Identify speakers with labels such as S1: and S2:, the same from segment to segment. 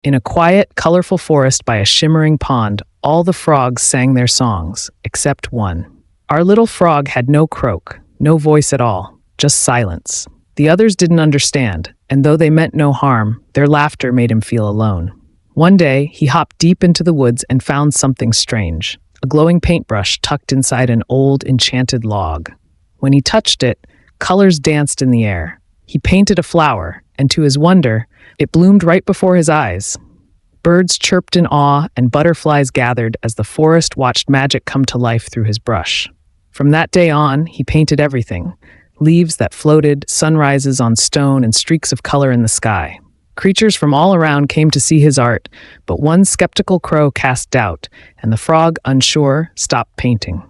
S1: In a quiet, colorful forest by a shimmering pond, all the frogs sang their songs, except one. Our little frog had no croak, no voice at all, just silence. The others didn't understand, and though they meant no harm, their laughter made him feel alone. One day, he hopped deep into the woods and found something strange, a glowing paintbrush tucked inside an old, enchanted log. When he touched it, colors danced in the air. He painted a flower, and to his wonder, it bloomed right before his eyes. Birds chirped in awe, and butterflies gathered as the forest watched magic come to life through his brush. From that day on, he painted everything: leaves that floated, sunrises on stone, and streaks of color in the sky. Creatures from all around came to see his art, but one skeptical crow cast doubt, and the frog, unsure, stopped painting.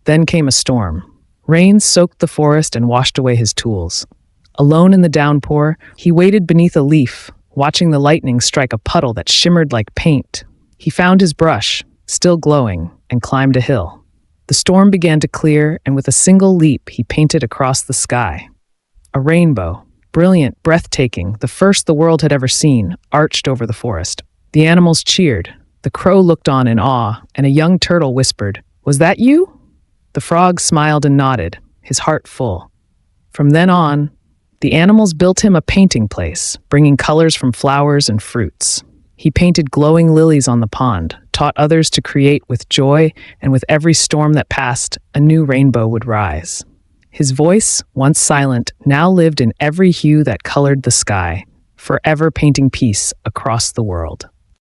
S1: Then came a storm. Rain soaked the forest and washed away his tools. Alone in the downpour, he waited beneath a leaf, watching the lightning strike a puddle that shimmered like paint. He found his brush, still glowing, and climbed a hill. The storm began to clear, and with a single leap, he painted across the sky. A rainbow, brilliant, breathtaking, the first the world had ever seen, arched over the forest. The animals cheered. The crow looked on in awe, and a young turtle whispered, "Was that you?" The frog smiled and nodded, his heart full. From then on, the animals built him a painting place, bringing colors from flowers and fruits. He painted glowing lilies on the pond, taught others to create with joy, and with every storm that passed, a new rainbow would rise. His voice, once silent, now lived in every hue that colored the sky, forever painting peace across the world.